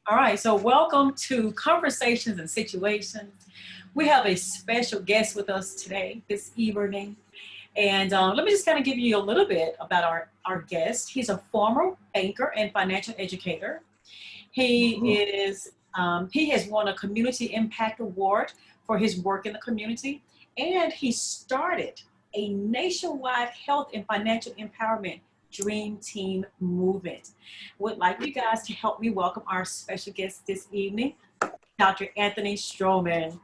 All right, so welcome to Conversations and Situations. We have a special guest with us today, this evening. And let me just kind of give you a little bit about our guest. He's a former banker and financial educator. He has won a Community Impact Award for his work in the community, and he started a nationwide health and financial empowerment dream team movement. Would like you guys to help me welcome our special guest this evening, Dr. Anthony Stroman.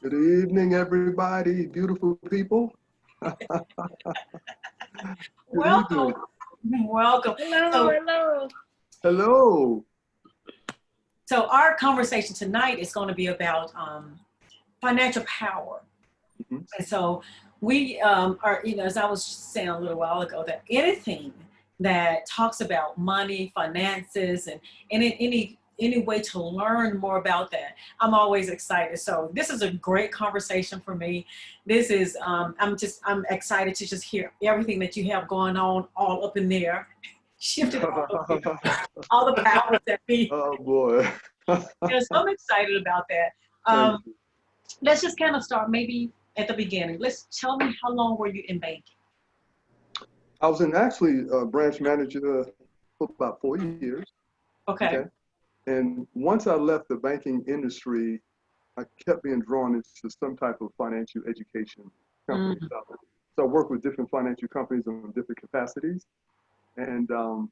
Good evening, everybody, beautiful people. Good Welcome, evening. welcome. Hello, So, hello. Hello. so our conversation tonight is going to be about financial power. Mhm. And so we are, as I was saying a little while ago, that anything that talks about money, finances, and any way to learn more about that, I'm always excited. So this is a great conversation for me. This is I'm excited to just hear everything that you have going on all up in there, shifted all up there, all the powers that be. Oh boy. Yes, I'm excited about that. Thank Um, you. let's just kind of start maybe at the beginning. Let's tell me, how long were you in banking? I was actually a branch manager for about 4 years. Okay. Okay. And once I left the banking industry, I kept being drawn into some type of financial education company. Mm, So I worked with different financial companies on different capacities. And um,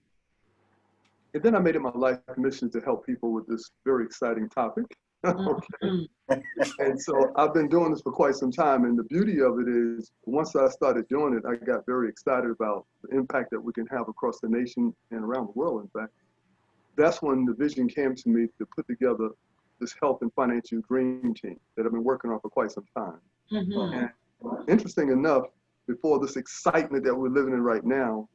and then I made it my life mission to help people with this very exciting topic. mm, Okay. mm. And so I've been doing this for quite some time. And the beauty of it is, once I started doing it, I got very excited about the impact that we can have across the nation and around the world, in fact. That's when the vision came to me to put together this health and financial dream team that I've been working on for quite some time. Mhm. And interesting enough, before this excitement that we're living in right now,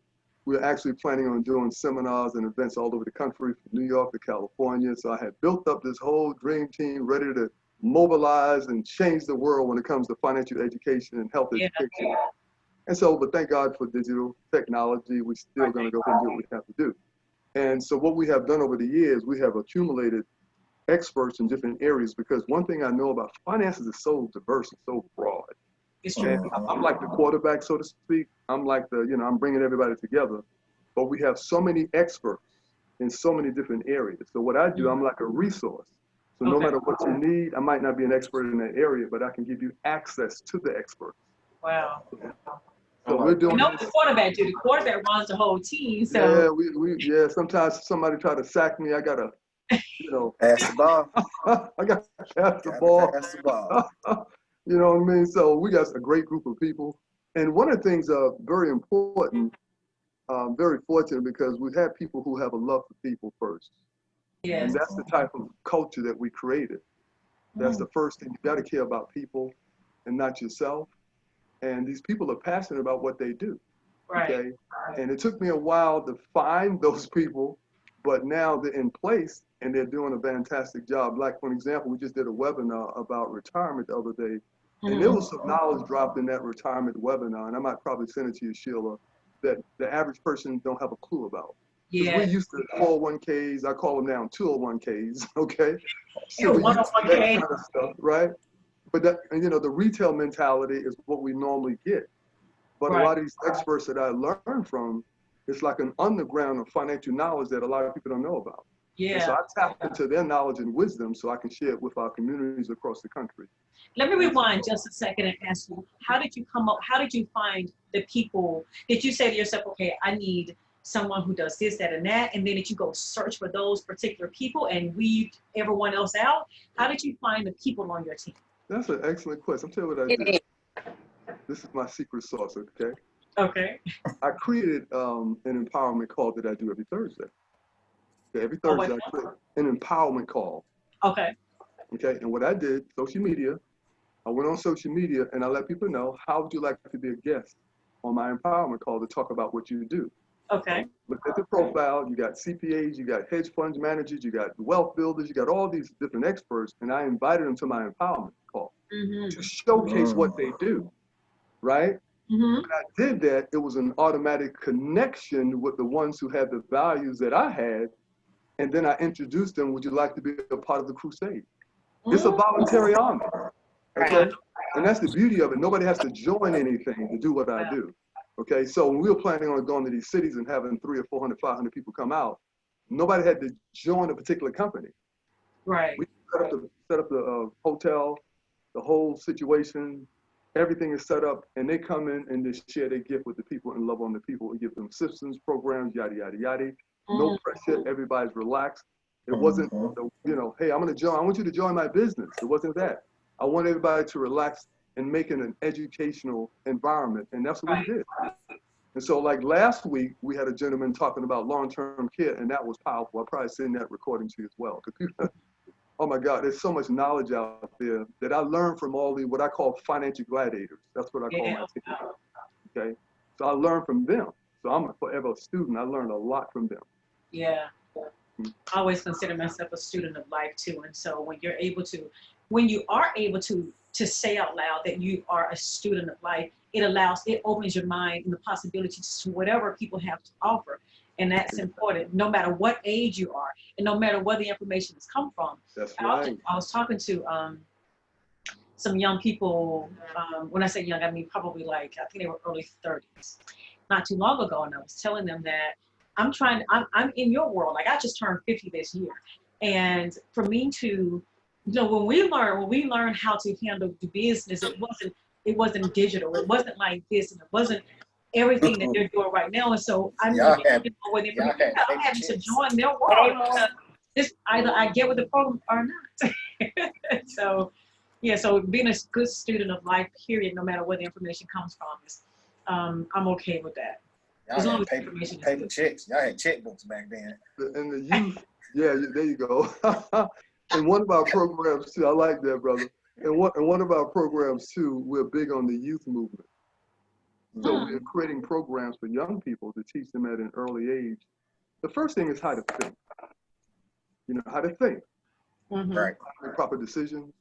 we're actually planning on doing seminars and events all over the country, from New York to California. So I had built up this whole dream team ready to mobilize and change the world when it comes to financial education and health Yeah. education. And so, but thank God for digital technology, we're still going to go ahead and do what we have to do. And so what we have done over the years, we have accumulated experts in different areas, because one thing I know about finances is so diverse and so broad. It's true. And I'm like the quarterback, so to speak. I'm like I'm bringing everybody together. But we have so many experts in so many different areas. So what I do, Mm. I'm like a resource. So no Okay. matter what you need, I might not be an expert in that area, but I can give you access to the expert. Wow. So we're You doing know what the this. quarterback do? The quarterback runs the whole team. So Yeah, yeah. Sometimes somebody try to sack me. I gotta, you know, Pass the ball. I got to catch the Gotta ball. pass the ball. You know what I mean? So we got a great group of people. And one of the things very important, very fortunate, because we've had people who have a love for people first. And yes. that's the type of culture that we created. That's Mm. the first thing. You got to care about people and not yourself. And these people are passionate about what they do. Right. Okay. And it took me a while to find those people, but now they're in place and they're doing a fantastic job. Like, for example, we just did a webinar about retirement the other day, and there Mhm. was some knowledge dropped in that retirement webinar, and I might probably send it to you, Sheila, that the average person don't have a clue about. Because we're Yeah. used to 401ks, I call them now 201ks, okay? So You're we're one on used to one that K. kind of stuff, right? But that, and, the retail mentality is what we normally get. But a Right. lot of these experts that I learned from, it's like an underground of financial knowledge that a lot of people don't know about. And so Yeah. I tap into their knowledge and wisdom so I can share it with our communities across the country. Let me And rewind just a second and ask you, how did you come up? How did you find the people? Did you say to yourself, okay, I need someone who does this, that, and that, and then did you go search for those particular people and weed everyone else out? How did you find the people on your team? that's an excellent question. I'm telling you what I did. This is my secret sauce, okay? Okay. I created an empowerment call that I do every Thursday. Okay, every Oh, wait. Thursday I create an empowerment call. Okay. Okay, and what I did, social media, I went on social media and I let people know, how would you like to be a guest on my empowerment call to talk about what you do? Okay. So look at the profile. You got CPAs, you got hedge fund managers, you got wealth builders, you got all these different experts, and I invited them to my empowerment call to Mm-hmm. showcase what they do, right? Mm-hmm. When I did that, it was an automatic connection with the ones who had the values that I had, And then I introduced them, would you like to be a part of the crusade? It's a voluntary army, okay? And that's the beauty of it. Nobody has to join anything to do what I do, okay? So when we were planning on going to these cities and having 300 or 400, 500 people come out, nobody had to join a particular company. Right. We set up the hotel, the whole situation, everything is set up, and they come in and they share their gift with the people and love on the people and give them assistance programs, yada, yada, yada. No pressure, everybody's relaxed. It wasn't, you know, hey, I'm gonna join, I want you to join my business. It wasn't that. I want everybody to relax and make it an educational environment, and that's what we did. And so like last week, we had a gentleman talking about long-term care, and that was powerful. I'll probably send that recording to you as well. Oh my God, there's so much knowledge out there that I learned from all the, what I call financial gladiators. That's what I call my team, okay? So I learned from them. So I'm forever a student. I learned a lot from them. Yeah. I always consider myself a student of life too. And so when you're able to, when you are able to say out loud that you are a student of life, it opens your mind and the possibilities to whatever people have to offer. And that's important, no matter what age you are, and no matter where the information has come from. That's right. I was talking to some young people. When I say young, I mean probably like, I think they were early 30s, not too long ago. And I was telling them that I'm in your world. Like I just turned 50 this year. And for me to, you know, when we learn how to handle the business, it wasn't digital. It wasn't like this, and it wasn't everything that they're doing right now. And so I'm having to join their world because this, either I get with the program or not. So yeah, so being a good student of life, period, no matter where the information comes from, is I'm okay with that. Y'all had paper checks. Y'all had checkbooks back then. And the youth, yeah, there you go. And one of our programs too, I like that, brother. And one of our programs too, we're big on the youth movement. So we're creating programs for young people to teach them at an early age. The first thing is how to think. You know, how to think. Right. Make proper decisions.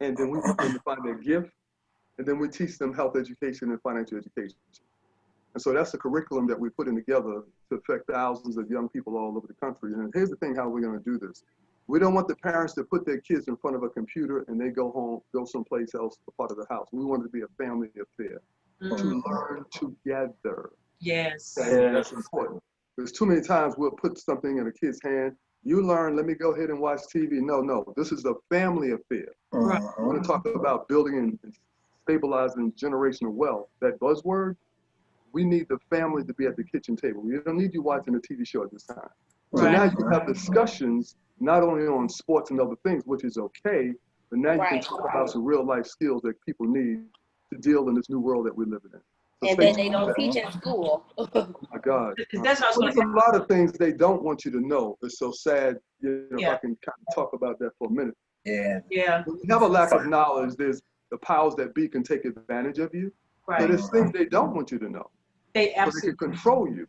And then we want them to find their gift. And then we teach them health education and financial education. And so that's the curriculum that we're putting together to affect thousands of young people all over the country. And here's the thing, how we're going to do this. We don't want the parents to put their kids in front of a computer and they go home, go someplace else, a part of the house. We want it to be a family affair, to learn together. Yes. And that's important. Because too many times we'll put something in a kid's hand. You learn, let me go ahead and watch TV. No, this is a family affair. Right. I want to talk about building and stabilizing generational wealth. That buzzword, we need the family to be at the kitchen table. We don't need you watching a TV show at this time. So now you can have discussions, not only on sports and other things, which is okay, but now you can talk about some real life skills that people need to deal in this new world that we're living in. So and then they don't teach in school. Oh my God. That's what I was There's a lot of things they don't want you to know. It's so sad. You know, if I can kind of talk about that for a minute. Yeah. When you have a lack of knowledge, there's the powers that be can take advantage of you. Right. So there's things they don't want you to know. They absolutely so they can control you.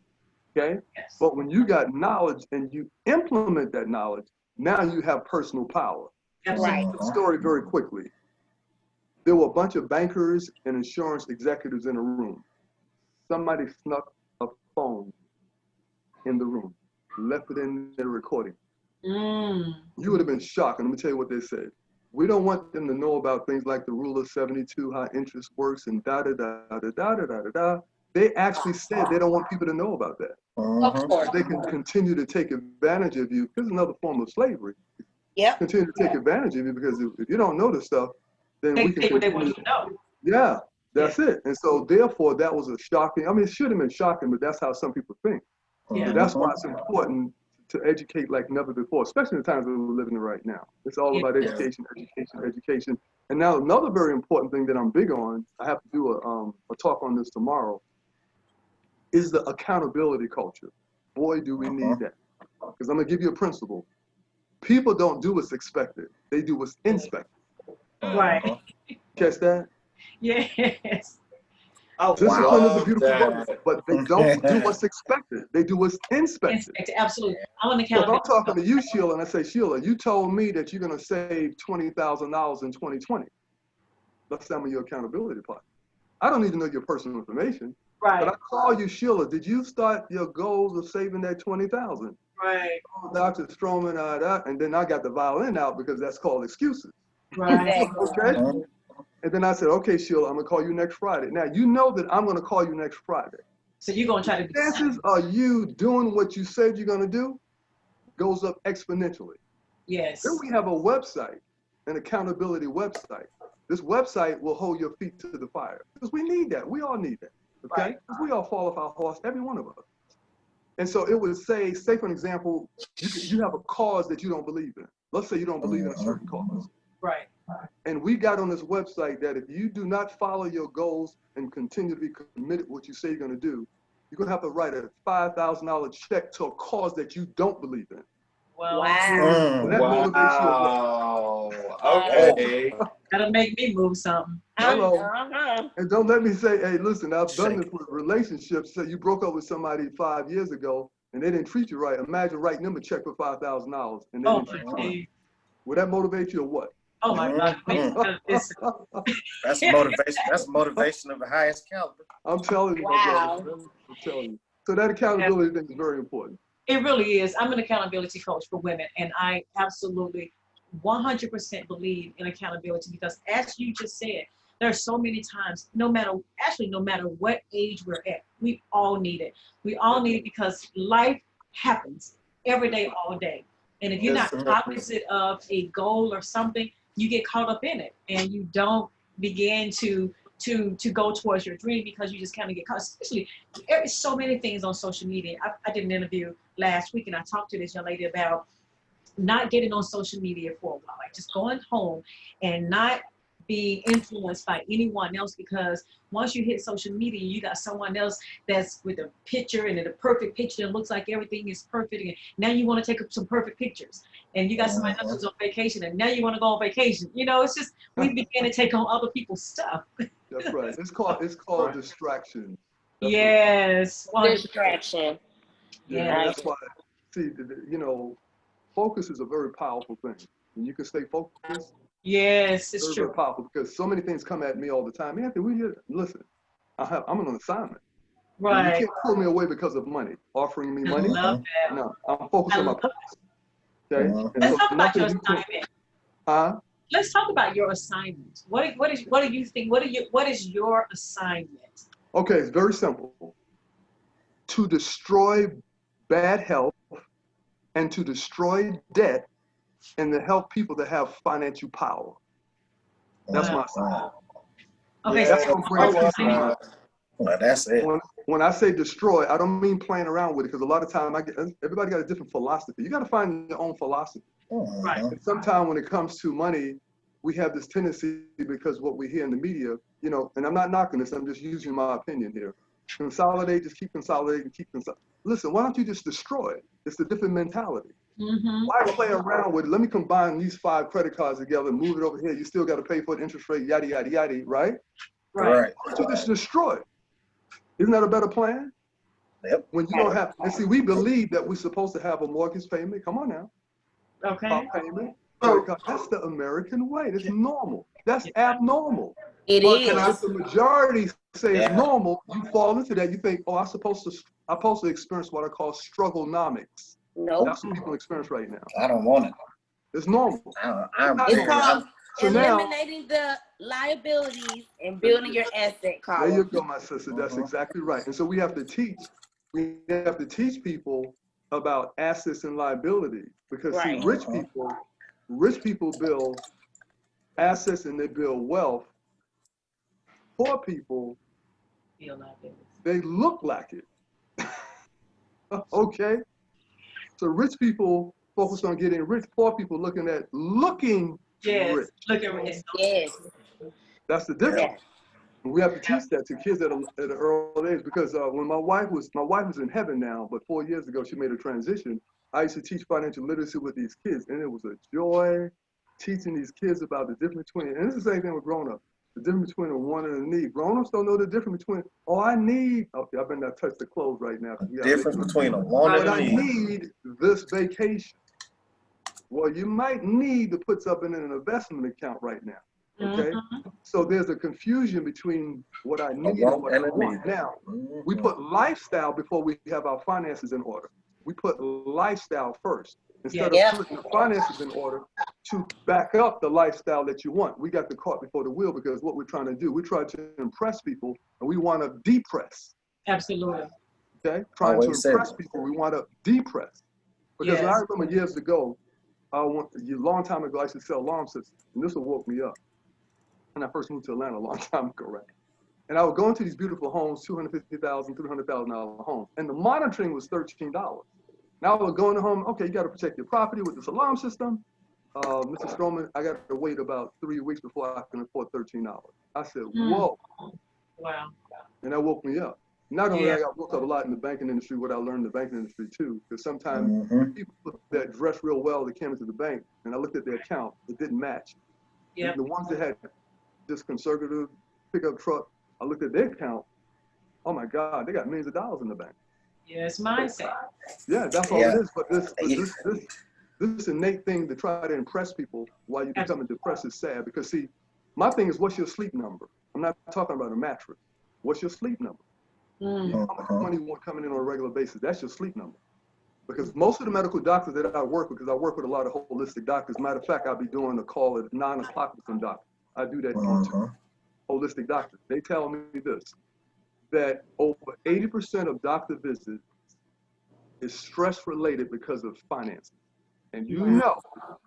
Okay? Yes. But when you got knowledge and you implement that knowledge, now you have personal power. Right. The story very quickly. There were a bunch of bankers and insurance executives in a room. Somebody snuck a phone in the room, left it in their recording. You would have been shocked. And let me tell you what they said. We don't want them to know about things like the rule of 72, how interest works, and da-da-da-da-da-da-da-da-da. They actually said they don't want people to know about that. Of course. They can continue to take advantage of you. This is another form of slavery. Yep. Continue to take advantage of you because if you don't know this stuff, then we can take what they want you to know. Yeah, that's it. And so therefore that was a shocking, I mean, it should have been shocking, but that's how some people think. Yeah. So that's why it's important to educate like never before, especially in the times that we're living in right now. It's all about education, education. And now another very important thing that I'm big on, I have to do a talk on this tomorrow, is the accountability culture. Boy, do we need that. Because I'm gonna give you a principle. People don't do what's expected. They do what's inspected. Right. Catch that? Yes. Oh, Discipline is a beautiful word, but they don't do what's expected. They do what's inspected. Absolutely. I'm on the So if accountability. I'm talking to you, Sheila, and I say, Sheila, you told me that you're gonna save $20,000 in 2020. Let's send me your accountability part. I don't need to know your personal information. Right. But I call you, Sheila, did you start your goals of saving that 20,000? Right. Oh, Dr. Stroman, and then I got the violin out because that's called excuses. Right. Exactly. Okay? And then I said, okay, Sheila, I'm going to call you next Friday. Now, you know that I'm going to call you next Friday. So you're gonna try to do Chances are you doing what you said you're going to do goes up exponentially. yes. Then we have a website, an accountability website. This website will hold your feet to the fire because we need that. We all need that. Okay? Right. Because we all fall off our horse, every one of us. And so it would say for an example, you have a cause that you don't believe in. Let's say you don't believe in a certain cause. Right. And we got on this website that if you do not follow your goals and continue to be committed to what you say you're going to do, you're going to have to write a $5,000 check to a cause that you don't believe in. Well, Wow. That motivates you. Wow. Okay. that'll make me move something. Hello. Uh-huh. And don't let me say, hey, listen, I've done this with relationships. So you broke up with somebody 5 years ago and they didn't treat you right. Imagine writing them a check for $5,000 and they Oh didn't treat you my right. Would that motivate you or what? Oh my God. That's motivation. That's motivation of the highest caliber. I'm telling you, my Wow. brother. I'm telling you. So that accountability thing is very important. It really is. I'm an accountability coach for women, and I absolutely 100% believe in accountability because, as you just said, there are so many times, no matter what age we're at, we all need it. We all need it because life happens every day, all day. And if you're not cognizant of a goal or something, you get caught up in it, and you don't begin to go towards your dream because you just kind of get caught. Especially, there's so many things on social media. I did an interview last week and I talked to this young lady about not getting on social media for a while, like just going home and not being influenced by anyone else, because once you hit social media, you got someone else that's with a picture and a perfect picture and looks like everything is perfect, and now you want to take up some perfect pictures, and you got somebody else who's on vacation and now you want to go on vacation. It's just we begin to take on other people's stuff. That's right. It's called distraction. That's Yes. Distraction. Yeah. And that's why, see, focus is a very powerful thing. When you can stay focused, Yes, it's very, true. very powerful because so many things come at me all the time. Anthony, listen, I'm on an assignment. And you Right. can't pull me away because of money, offering me I money. love that. No, I'm focused on my purpose. Okay? And Let's so talk about your nothing you can- assignment. Huh? Let's talk about your assignment. What do you think? What is your assignment? Okay, it's very simple. To destroy bad health and to destroy debt and to help people that have financial power. That's my assignment. Okay, That's so what brings your peace of mind. Well, that's it. When I say destroy, I don't mean playing around with it because a lot of time everybody got a different philosophy. You got to find your own philosophy. Right. And sometimes when it comes to money, we have this tendency because what we hear in the media, and I'm not knocking this, I'm just using my opinion here. Consolidate, just keep consolidating, Listen, why don't you just destroy it? It's a different mentality. Mm-hmm. Why play around with it? Let me combine these 5 credit cards together, move it over here. You still got to pay for the interest rate, yada, yada, yada, right? Right. Why don't you just destroy it? Isn't that a better plan? Yep. When you don't have, and see, we believe that we're supposed to have a mortgage payment. Come on now. Okay. Car payment. Credit card. That's the American way. That's normal. That's abnormal. It But is. if the majority say it's normal, you fall into that. You think, oh, I'm supposed to experience what I call strugglenomics. Nope. That's what people experience right now. I don't want it. It's normal. It's called So now, eliminating the liabilities and building your asset column. there you go, my sister. That's exactly right. And so we have to teach people about assets and liabilities because see, rich people build assets and they build wealth. Poor people, they look like it. Okay? So rich people focus on getting rich. Poor people looking rich. Look at it. Yes. That's the difference. Yes. We have to teach that to kids at an early age because when my wife was in heaven now, but 4 years ago she made a transition. I used to teach financial literacy with these kids, and it was a joy teaching these kids about the difference between. And it's the same thing with grown-ups. The difference between a want and a need. Grown-ups don't know the difference between. Oh, I need. Okay, I better not touch the clothes right now. Difference between a want and a need. I need this vacation. Well, you might need to put something in an investment account right now. Okay, so there's a confusion between what I need and what I want. Now, we put lifestyle before we have our finances in order. We put lifestyle first instead Yeah. of putting the finances in order to back up the lifestyle that you want. We got the cart before the wheel because what we're trying to do, we try to impress people and we want to depress. Absolutely. Okay, trying to impress people, we want to depress. Because I remember years ago, a long time ago, I used to sell alarm systems, and this will woke me up. When I first moved to Atlanta a long time ago, right? And I would go into these beautiful homes, $250,000, $300,000 homes, and the monitoring was $13. Now I would go in the home, okay, you got to protect your property with this alarm system. Mr. Stroman, I got to wait about 3 weeks before I can afford $13. I said, whoa. Wow. And that woke me up. Not only I got woke up a lot in the banking industry, what I learned in the banking industry too, because sometimes people that dress real well that came into the bank, and I looked at their account, it didn't match. And the ones that had this conservative pickup truck, I looked at their account, oh my God, they got millions of dollars in the bank. Yeah, it's mindset. Yeah, that's all it is. But this innate thing to try to impress people while you're becoming depressed is sad. Because see, my thing is, what's your sleep number? I'm not talking about a mattress. What's your sleep number? How much money you want coming in on a regular basis? That's your sleep number. Because most of the medical doctors that I work with, because I work with a lot of holistic doctors. Matter of fact, I'll be doing a call at 9 o'clock with some doctors. I do that on holistic doctors. They tell me this, that over 80% of doctor visits is stress related because of finances. And you know,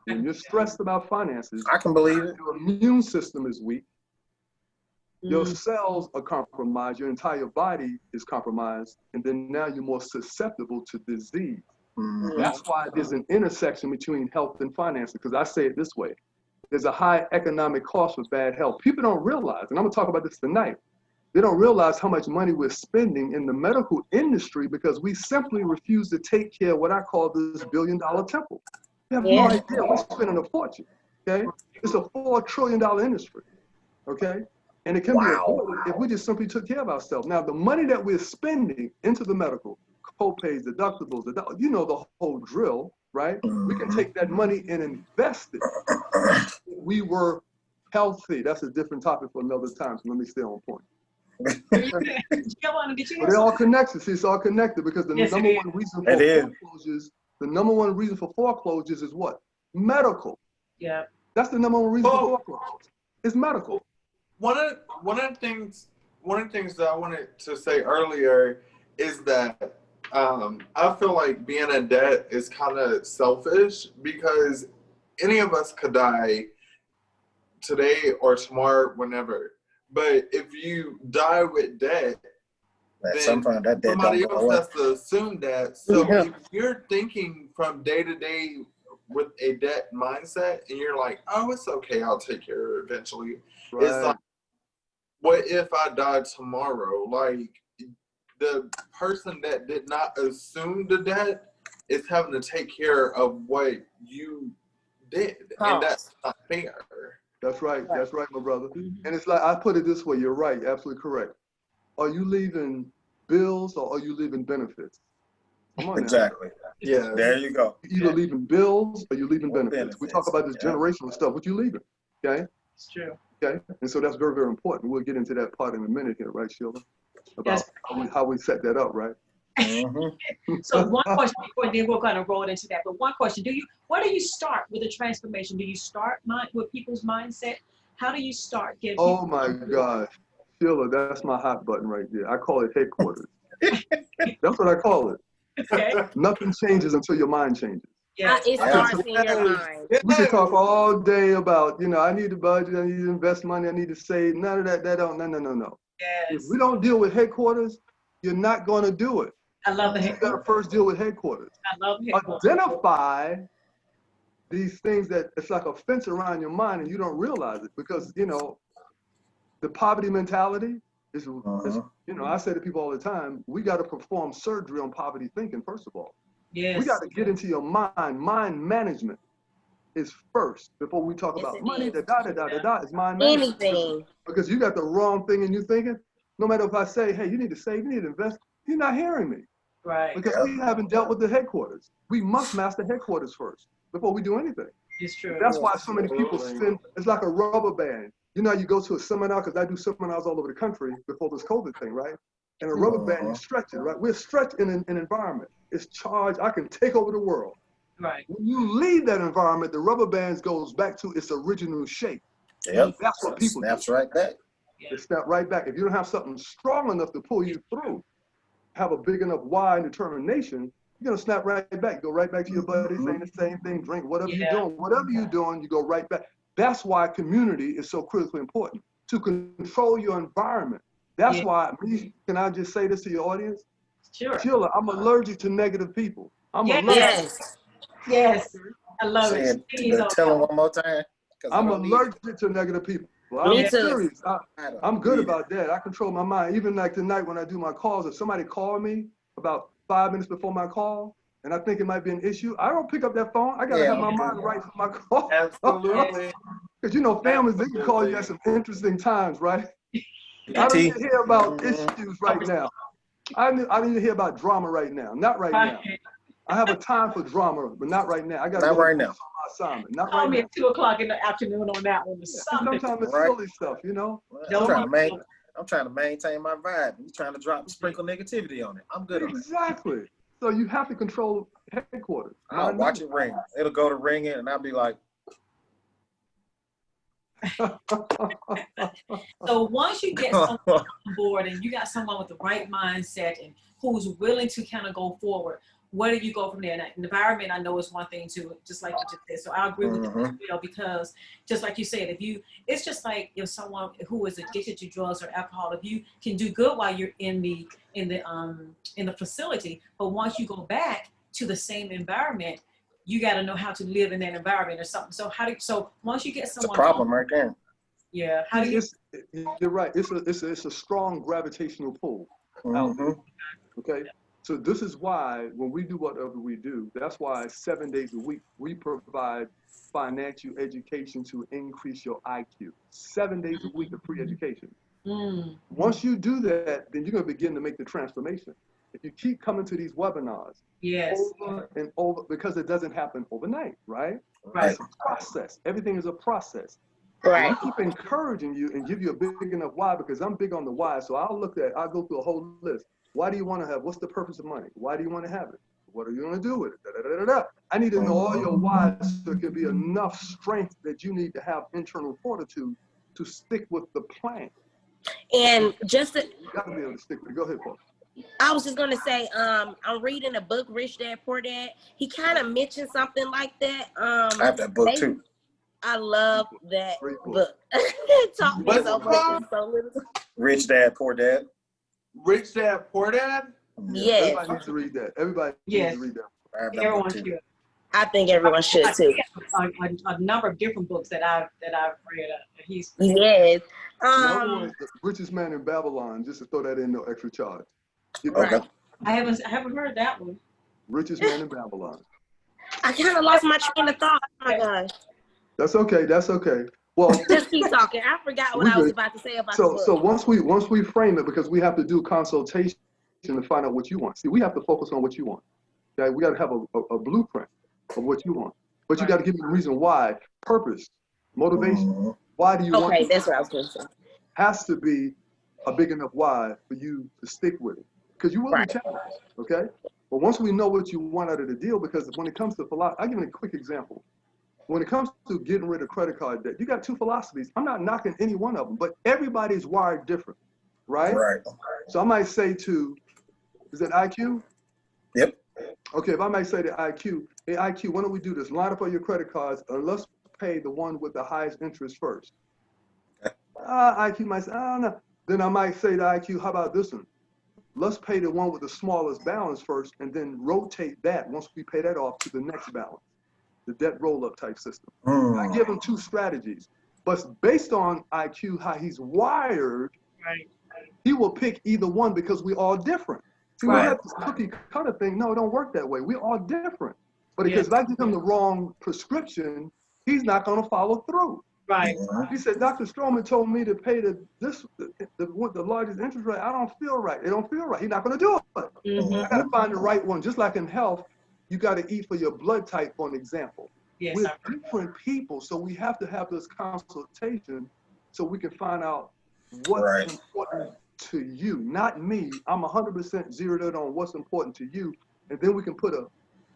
when you're stressed about finances, I can believe it. Your immune system is weak. Your cells are compromised. Your entire body is compromised. And then now you're more susceptible to disease. That's why there's an intersection between health and finances. Because I say it this way. There's a high economic cost for bad health. People don't realize, and I'm going to talk about this tonight, they don't realize how much money we're spending in the medical industry because we simply refuse to take care of what I call this billion-dollar temple. You have no idea. We're spending a fortune, okay? It's a $4 trillion industry, okay? And it can be avoided if we just simply took care of ourselves. Now, the money that we're spending into the medical, co-pays, deductibles, you know the whole drill, right? We can take that money and invest it. We were healthy. That's a different topic for another time, so let me stay on point. Come on, did you But it all connected. See, it's all connected because the number one reason for foreclosures, the number one reason for foreclosures is what? Medical. Yeah. That's the number one reason for foreclosures. It's medical. One of the things that I wanted to say earlier is that I feel like being in debt is kind of selfish because any of us could die today or tomorrow, whenever. But if you die with debt, then somebody else has to assume that. So if you're thinking from day to day with a debt mindset and you're like, oh, it's okay, I'll take care of it eventually. Right. It's like, what if I died tomorrow? Like, the person that did not assume the debt is having to take care of what you did. And that's not fair. That's right. That's right, my brother. And it's like, I put it this way. You're right. Absolutely correct. Are you leaving bills or are you leaving benefits? Come on now. Yeah, there you go. You're either leaving bills or you're leaving benefits. We talk about this generational stuff. What you leaving? Okay? It's true. Okay? And so that's very, very important. We'll get into that part in a minute here, right, Sheila? About how we set that up, right? So one question before then we're going to roll into that. But one question: where do you start with a transformation? Do you start with people's mindset? How do you start? Oh my gosh, Sheila, that's my hot button right there. I call it headquarters. That's what I call it. Okay. Nothing changes until your mind changes. Yeah, it starts in your mind. We can talk all day about, I need to budget, I need to invest money, I need to save. None of that. No. Yes. If we don't deal with headquarters, you're not going to do it. I love the headquarters. You got to first deal with headquarters. I love headquarters. Identify these things that it's like a fence around your mind and you don't realize it because, the poverty mentality is, I say to people all the time, we got to perform surgery on poverty thinking, first of all. Yes. We got to get into your mind. Mind management is first before we talk about money. Is mind management. Anything. Because you got the wrong thing and you thinking, no matter if I say, hey, you need to save, you need to invest, you're not hearing me. Right. Because we haven't dealt with the headquarters. We must master headquarters first before we do anything. It's true. That's why so many people spend, it's like a rubber band. You go to a seminar, because I do seminars all over the country before this COVID thing, right? And a rubber band, you stretch it, right? We're stretched in an environment. It's charged. I can take over the world. Right. When you leave that environment, the rubber band goes back to its original shape. Yep. That's what people do. Snaps right back. Yeah. It snaps right back. If you don't have something strong enough to pull you through, have a big enough why and determination, you're gonna snap right back. Go right back to your buddy saying the same thing, drink, whatever you're doing, you go right back. That's why community is so critically important, to control your environment. That's why, can I just say this to your audience? Sure. Sheila, I'm allergic to negative people. I'm allergic. Yes. Yes. I love it. Tell them one more time. I'm allergic to negative people. Me I'm too. serious. I'm good about that. I control my mind. Even like tonight when I do my calls, if somebody called me about 5 minutes before my call, and I think it might be an issue, I don't pick up that phone. I gotta have my mind right for my call. Absolutely. Because you know, families, they can call you at some interesting times, right? I don't need to hear about issues right now. I need to hear about drama right now. Not right now. I have a time for drama, but not right now. I got to go right now. on my assignment. Not Call right me now. at 2 o'clock in the afternoon on that one. Sometimes it's silly stuff, you know. I'm trying to maintain my vibe. You're trying to sprinkle negativity on it. I'm good on it. Exactly. So you have to control headquarters. I'll watch it ring. It'll go to ringing, and I'll be like. So once you get someone on board and you got someone with the right mindset and who's willing to kind of go forward, where do you go from there? And the environment, I know, is one thing too, just like you just said. So I agree with you, because just like you said, it's just like if someone who is addicted to drugs or alcohol, if you can do good while you're in the facility, but once you go back to the same environment, you got to know how to live in that environment or something. So once you get someone, it's a problem right there. Yeah. You're right. It's a strong gravitational pull. Okay. So this is why when we do whatever we do, that's why 7 days a week we provide financial education to increase your IQ. 7 days a week of free education. Once you do that, then you're going to begin to make the transformation. If you keep coming to these webinars over and over, because it doesn't happen overnight, right? It's a process. Everything is a process. Right. I keep encouraging you and give you a big enough why, because I'm big on the why. So I'll go through a whole list. Why do you want to have? What's the purpose of money? Why do you want to have it? What are you going to do with it? Da, da, da, da, da. I need to know all your whys so there can be enough strength that you need to have internal fortitude to stick with the plan. And just you got to be able to stick with it. Go ahead, Paul. I was just gonna say, I'm reading a book, Rich Dad Poor Dad. He kind of mentioned something like that. I have that book too. I love that book. Taught me so much in so little. Rich Dad Poor Dad. Rich Dad Poor Dad. Yes. Everybody needs to read that. Everybody needs to read that. Everyone should. I think everyone should too. A number of different books that I've read. Yes. Another one is The Richest Man in Babylon. Just to throw that in, no extra charge. Right. I haven't heard that one. Richest Man in Babylon. I kind of lost my train of thought. Oh my gosh. That's okay. That's okay. Well, just keep talking. I forgot what I was about to say about the book. So once we frame it, because we have to do consultation to find out what you want. See, we have to focus on what you want. Okay, we got to have a blueprint of what you want, but you got to give me the reason why, purpose, motivation. Why do you want? Okay, that's what I was going to say. Has to be a big enough why for you to stick with it, because you will be challenged. Okay, but once we know what you want out of the deal, because when it comes to philosophy, I'll give you a quick example. When it comes to getting rid of credit card debt, you got two philosophies. I'm not knocking any one of them, but everybody's wired different, right? Right. So I might say is that IQ? Yep. Okay, if I might say to IQ, hey IQ, why don't we do this? Line up all your credit cards and let's pay the one with the highest interest first. IQ might say, I don't know. Then I might say to IQ, how about this one? Let's pay the one with the smallest balance first and then rotate that once we pay that off to the next balance. The debt roll-up type system. I give him two strategies, but based on IQ, how he's wired, he will pick either one because we're all different. See, we have this cookie cutter thing. No, it don't work that way. We're all different. But because if I give him the wrong prescription, he's not going to follow through. Right. He said, Dr. Stroman told me to pay the largest interest rate. I don't feel right. It don't feel right. He's not going to do it. I got to find the right one. Just like in health, you got to eat for your blood type, for an example. Yes, we're different people, so we have to have this consultation so we can find out what's important to you, not me. I'm 100% zeroed in on what's important to you, and then we can put a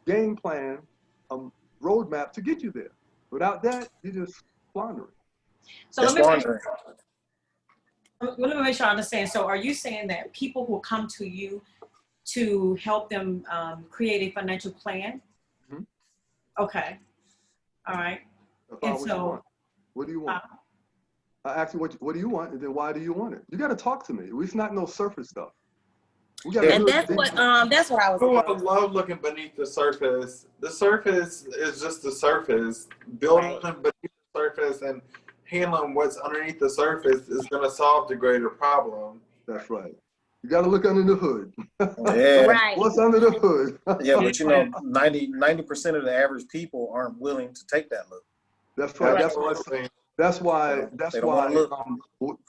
game plan, roadmap to get you there. Without that, you're just floundering. So let me make sure I understand. So are you saying that people will come to you to help them create a financial plan? Mm-hmm. Okay. All right. And so, what do you want? I ask you what do you want, and then why do you want it? You got to talk to me. It's not no surface stuff. We got and that's what I was. Oh, I love looking beneath the surface. The surface is just the surface. Building beneath the surface and handling what's underneath the surface is going to solve the greater problem. That's right. You got to look under the hood. Yeah. Right. What's under the hood? Yeah, but you know, 90% of the average people aren't willing to take that look. That's right. That's why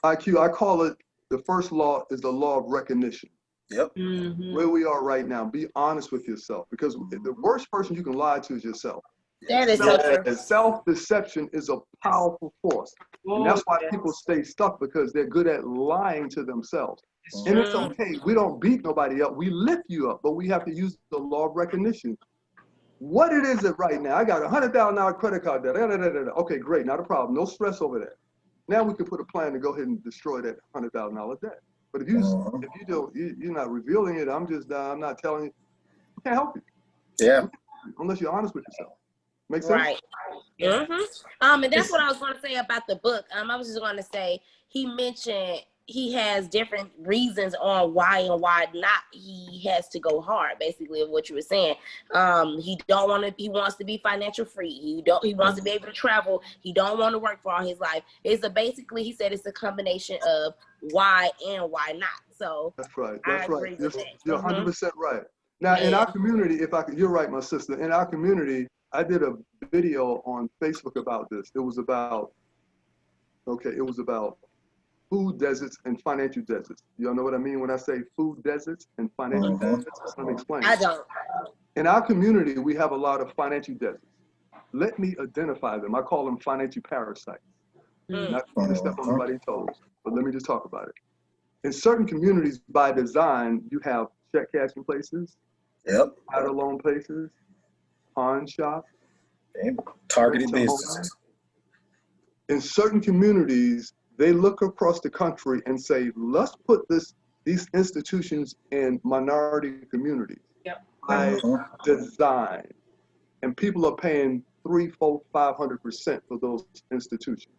IQ, I call it, the first law is the law of recognition. Yep. mm-hmm. Where we are right now, be honest with yourself, because the worst person you can lie to is yourself. That is so true. Self-deception is a powerful force. And that's why people stay stuck, because they're good at lying to themselves. And it's okay. We don't beat nobody up. We lift you up, but we have to use the law of recognition. What it is that right now, I got $100,000 credit card debt. Okay, great. Not a problem. No stress over that. Now we can put a plan to go ahead and destroy that $100,000 debt. But if you're not revealing it, I'm not telling you. I can't help you. Yeah. Unless you're honest with yourself. Make sense? Right. Mm-hmm. And that's what I was going to say about the book. I was just going to say, he mentioned he has different reasons on why and why not he has to go hard, basically, of what you were saying. He wants to be financial free. He wants to be able to travel. He don't want to work for all his life. Basically, he said it's a combination of why and why not. So that's right. That's right. You're 100% right. Now, in our community, you're right, my sister. In our community, I did a video on Facebook about this. It was about food deserts and financial deserts. Y'all know what I mean when I say food deserts and financial deserts? Let me explain. I don't. In our community, we have a lot of financial deserts. Let me identify them. I call them financial parasites. Not to step on anybody's toes, but let me just talk about it. In certain communities, by design, you have check cashing places, title loan places, pawn shops, and targeted businesses. In certain communities, they look across the country and say, let's put these institutions in minority communities by design. And people are paying 300%, 400%, 500% for those institutions.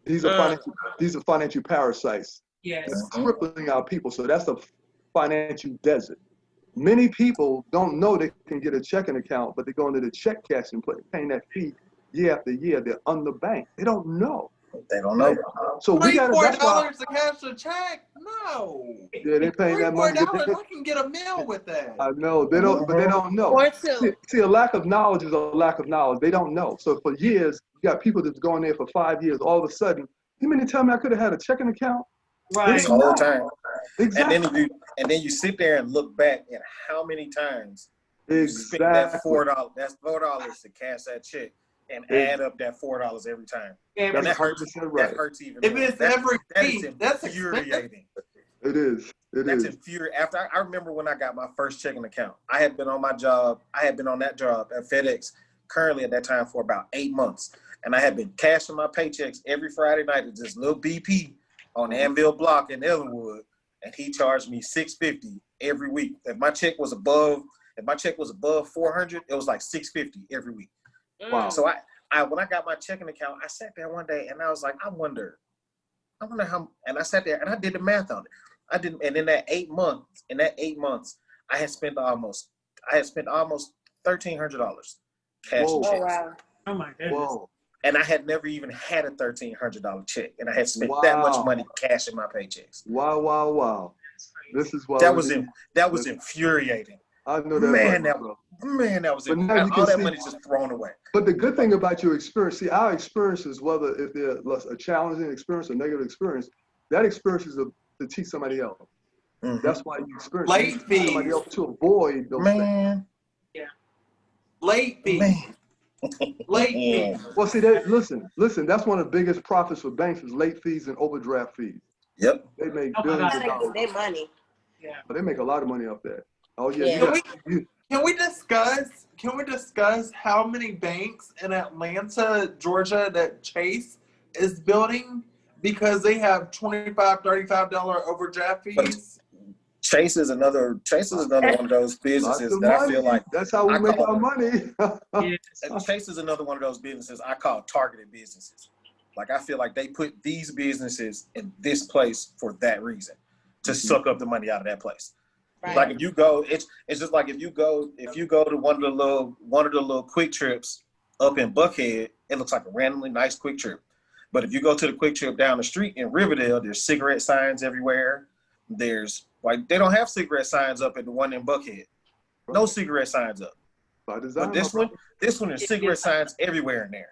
These are financial parasites. Yes. That's crippling our people. So that's a financial desert. Many people don't know they can get a checking account, but they go into the check cashing place, paying that fee year after year. They're underbanked. They don't know. They don't know. So we got $4 to cash a check? No. Yeah, they paying that money. $4, I can get a meal with that. I know they don't, but they don't know. Or two. See, a lack of knowledge is a lack of knowledge. They don't know. So for years, you got people that's going there for 5 years. All of a sudden, you mean to tell me I could have had a checking account? Right. The whole time. Exactly. And then you sit there and look back at how many times you spent that $4. That's $4 to cash that check. And add up that $4 every time. And that hurts. Right. That hurts even if more. It's every week, that's infuriating. It is. That's infuriating. After I remember when I got my first checking account, I had been on that job at FedEx currently at that time for about 8 months. And I had been cashing my paychecks every Friday night at this little BP on Anvil Block in Ellenwood. And he charged me $650 every week. If my check was above 400, it was like $650 every week. Wow. So I when I got my checking account, I sat there one day and I was like, I wonder how, and I sat there and I did the math on it. And in that 8 months, I had spent almost $1,300 cash and checks. Wow. Oh my goodness. Whoa. And I had never even had a $1,300 check, and I had spent that much money cashing my paychecks. Wow. This is why that was infuriating. I know that. That was infuriating. All that money just thrown away. But the good thing about your experience, see, our experiences, whether if they're a challenging experience or negative experience, that experience is to teach somebody else. That's why you experience late fees. Somebody else to avoid those things. Yeah. Late fees. Late fees. Well, see, listen, that's one of the biggest profits for banks is late fees and overdraft fees. Yep. They make Oh my billions God. of dollars. Their money. Yeah. But they make a lot of money off that. Oh yeah, Yeah. Can we discuss how many banks in Atlanta, Georgia that Chase is building because they have $25-$35 overdraft But fees? Chase is another one of those lots businesses of that I money. feel like That's how we I make call our money. Yes. Chase is another one of those businesses I call targeted businesses. Like I feel like they put these businesses in this place for that reason, to suck up the money out of that place. Right. Like if you go, it's just like if you go to one of the little quick trips up in Buckhead, it looks like a randomly nice quick trip. But if you go to the quick trip down the street in Riverdale, there's cigarette signs everywhere. There's like they don't have cigarette signs up at the one in Buckhead. No cigarette signs up. By design, But this one is cigarette signs everywhere in there.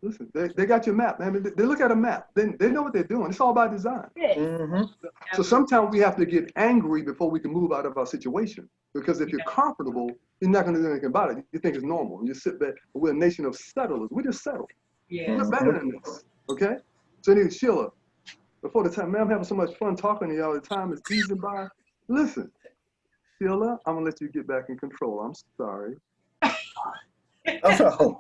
listen, they got your map, man. They look at a map. They know what they're doing. It's all by design. Yeah. Mm-hmm. So sometimes we have to get angry before we can move out of our situation. Because if you're comfortable, you're not going to do anything about it. You think it's normal. You sit back. We're a nation of settlers. We just settle. Yeah. We're better than this. Okay? So anyway, Sheila, before the time, man, I'm having so much fun talking to y'all. The time is easing by. Listen, Sheila, I'm going to let you get back in control. I'm sorry. Oh,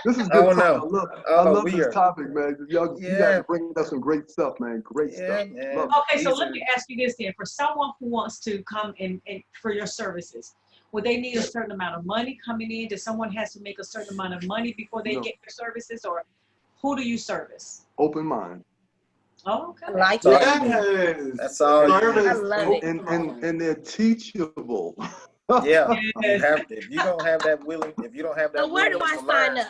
This is good Oh, talk. no. I love we this are- topic, man. You Yeah. guys are bringing us some great stuff, man. Great yeah, stuff. man. Love Okay, so These let are- me ask you this then. For someone who wants to come in for your services, would they need a certain amount of money coming in? Does someone has to make a certain amount of money before they No. get your services, or who do you service? Open mind. Oh, okay. I like So- that. Yes. That's all. Service. I love it. And they're teachable. Yeah. Yes. If you don't have that So where do willingness I to sign learn, up?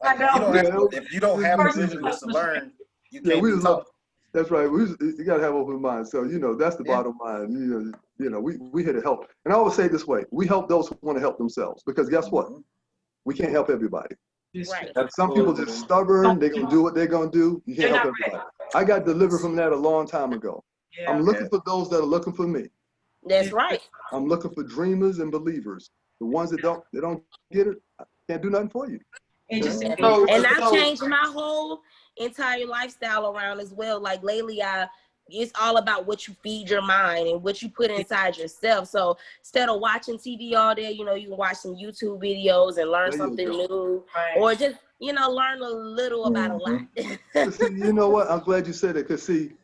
like, if you don't have the Person- willingness to learn, you Yeah, can't we be just love. taught. That's right. You gotta have open mind. So that's the Yeah. bottom line. We here to help. And I always say it this way: we help those who want to help themselves. Because guess what? We can't help everybody. It's Right. true. Some people just stubborn. They're gonna do what they're gonna do. You can't They're help not ready. everybody. I got delivered from that a long time ago. Yeah. I'm looking for those that are looking for me. That's right. I'm looking for dreamers and believers. The ones that don't get it, I can't do nothing for you. And just And So- I've changed my whole entire lifestyle around as well. Like lately, it's all about what you feed your mind and what you put inside yourself. So instead of watching TV all day, you can watch some YouTube videos and learn There you something go. new, Right. or just learn a little about a lot. See, you know what? I'm glad you said it, because see,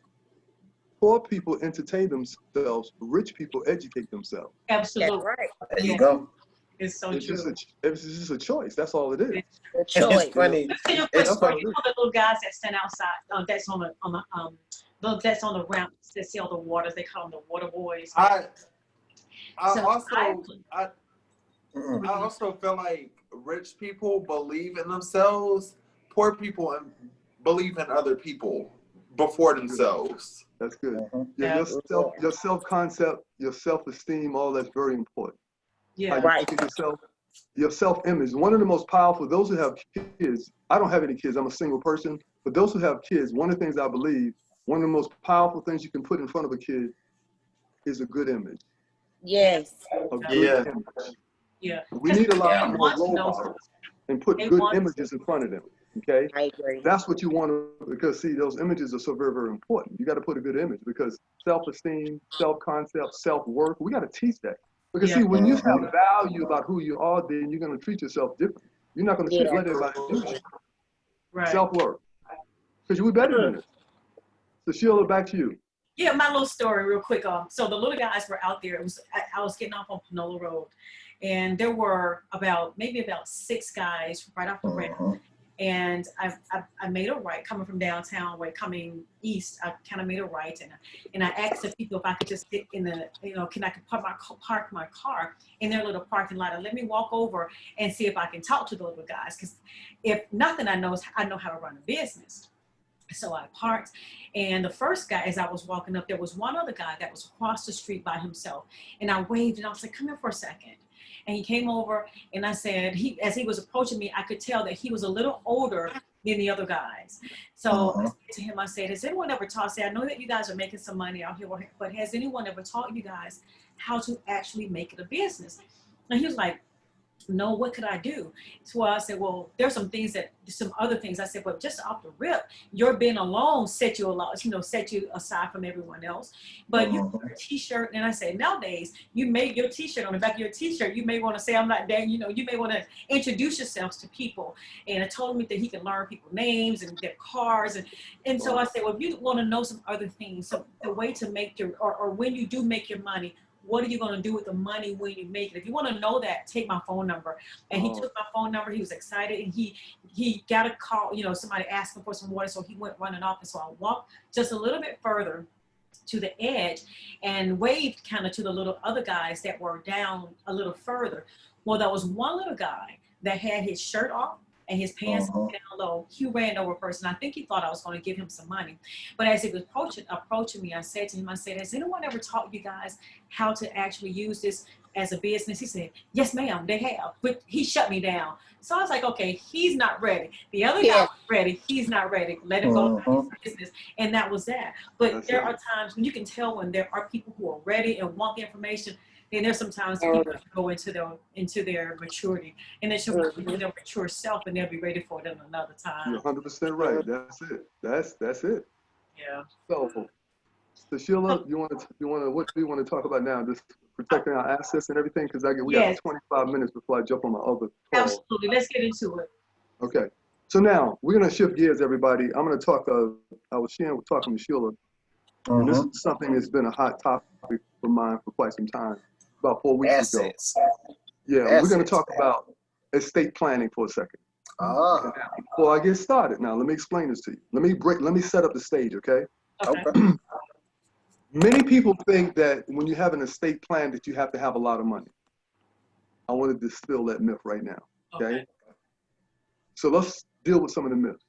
poor people entertain themselves, rich people educate themselves. That's Absolutely. right. There you go. It's so It's true. just a choice. That's all it is. The And choice. it's funny. Listen, your It's quick story. funny. You know the little guys that stand outside, that's on the ramps that sell the waters. They call them the water boys. I So Mm-mm. I also feel like rich people believe in themselves. Poor people believe in other people before themselves. That's good. Mhm. Your self-concept, your self-esteem, all that's very important. Yeah. How you Right. think of yourself, your self-image. One of the most powerful, those who have kids, I don't have any kids, I'm a single person, but those who have kids, one of the things I believe, one of the most powerful things you can put in front of a kid is a good image. Yes. A good Yeah. image. Yeah. We need a lot They more want to role know models and put They good want- images in front of them. Okay? I agree. That's what you want to, because see, those images are so very, very important. You got to put a good image, because self-esteem, self-concept, self-worth, we got to teach that. Because Yeah. see, when you have value about who you are, then you're going to treat yourself different. You're not going to Yeah. let everybody do you. Right. Self-worth. Because we're better than this. So Sheila, back to you. Yeah, my little story real quick. So the little guys were out there. I was getting off on Panola Road, and there were maybe about 6 guys right off the ramp. Mhm. And I made a right coming from downtown, coming east. I kind of made a right, and I asked the people if I could just sit in the, can I park my car in their little parking lot and let me walk over and see if I can talk to the little guys, because if nothing, I know how to run a business. So I parked, and the first guy, as I was walking up, there was one other guy that was across the street by himself, and I waved, and I was like, "Come here for a second." And he came over, and I said, as he was approaching me, I could tell that he was a little older than the other guys. So I said to him, I said, "Has anyone ever taught?" I said, "I know that you guys are making some money out here, but has anyone ever taught you guys how to actually make it a business?" And he was like, no, what could I do? So I said, well, there's some other things. I said, but just off the rip, your being alone set you a lot, set you aside from everyone else. But you wear a t-shirt, and I said, nowadays, you make your t-shirt on the back of your t-shirt. You may want to say, I'm not that, you may want to introduce yourselves to people. And I told him that he can learn people's names and their cars. And so I said, well, if you want to know some other things, so the way to make or when you do make your money, what are you going to do with the money when you make it? If you want to know that, take my phone number. And he took my phone number. He was excited, and he got a call. Somebody asked him for some water, so he went running off. And so I walked just a little bit further to the edge and waved kind of to the little other guys that were down a little further. Well, there was one little guy that had his shirt off and his pants down low. He ran over first, and I think he thought I was going to give him some money. But as he was approaching me, I said to him, has anyone ever taught you guys how to actually use this as a business? He said, yes, ma'am, they have. But he shut me down. So I was like, okay, he's not ready. The other guy was ready. He's not ready. Let him go to his business. And that was that. But there are times when you can tell when there are people who are ready and want the information. And there's sometimes people go into their maturity, and they should go into their mature self, and they'll be ready for it in another time. You're 100% right. That's it. That's it. Yeah. So Sheila, what do you want to talk about now? Just protecting our assets and everything, because we got 25 minutes before I jump on my other call. Absolutely. Let's get into it. Okay. So now we're gonna shift gears, everybody. I'm gonna talk. I was talking to Sheila, and this is something that's been a hot topic for mine for quite some time. About 4 weeks ago. Yeah, we're going to talk about estate planning for a second. Before I get started, now let me explain this to you. Let me set up the stage, okay? Okay. Many people think that when you have an estate plan that you have to have a lot of money. I want to distill that myth right now, okay? So let's deal with some of the myths.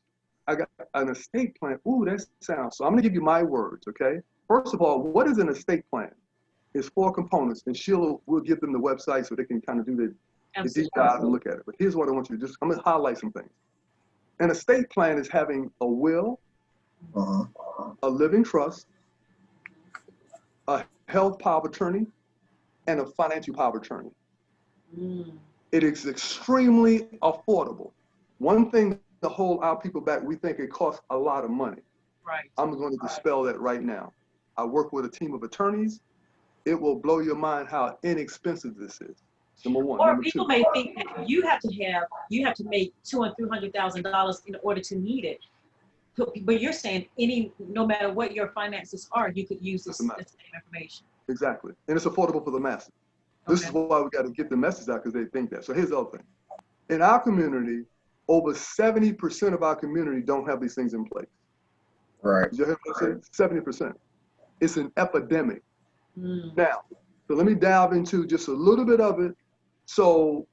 I got an estate plan. Ooh, that sounds. So I'm going to give you my words, okay? First of all, what is an estate plan? It's 4 components, and Sheila will give them the website so they can kind of do the deep dive and look at it. But here's what I want you to I'm going to highlight some things. An estate plan is having a will, a living trust, a health power of attorney, and a financial power of attorney. It is extremely affordable. One thing to hold our people back, we think it costs a lot of money. Right. I'm going to dispel that right now. I work with a team of attorneys. It will blow your mind how inexpensive this is. Number one. Or Number people two. may think that you have to make $200,000 and $300,000 in order to need it. But you're saying no matter what your finances are, you could use the same information. Exactly, and it's affordable for the masses. This is why we got to get the message out, because they think that. So here's the other thing. In our community, over 70% of our community don't have these things in place. Right. Did you hear what I said? 70%. It's an epidemic. Now, so let me dive into just a little bit of it. So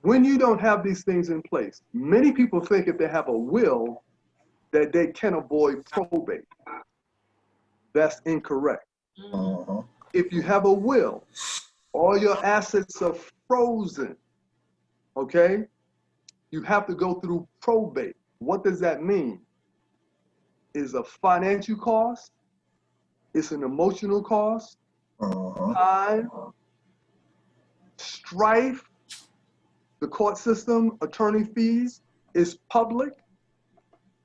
when you don't have these things in place, many people think if they have a will that they can avoid probate. That's incorrect. If you have a will, all your assets are frozen, okay? You have to go through probate. What does that mean? It's a financial cost. It's an emotional cost. Time, strife, the court system, attorney fees is public.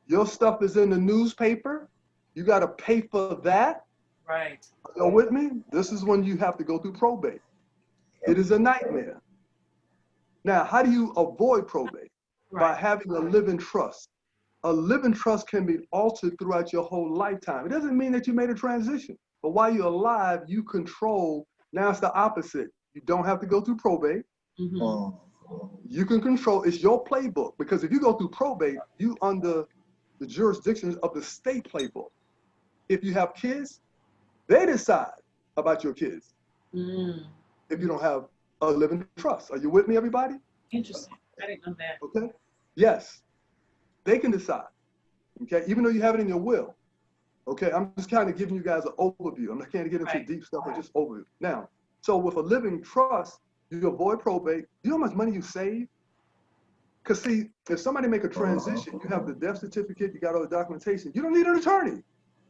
Your stuff is in the newspaper. You got to pay for that. Right. Are you with me? This is when you have to go through probate. It is a nightmare. Now, how do you avoid probate? By having a living trust. A living trust can be altered throughout your whole lifetime. It doesn't mean that you made a transition. But while you're alive, you control. Now it's the opposite. You don't have to go through probate. You can control. It's your playbook. Because if you go through probate, you under the jurisdictions of the state playbook. If you have kids, they decide about your kids. If you don't have a living trust. Are you with me, everybody? Interesting. I didn't know that. Okay. Yes. They can decide. Okay. Even though you have it in your will. Okay, I'm just kind of giving you guys an overview. I'm not going to get into deep stuff, but just overview. Now, so with a living trust, you avoid probate. You know how much money you save? Because see, if somebody make a transition, you have the death certificate, you got all the documentation, you don't need an attorney.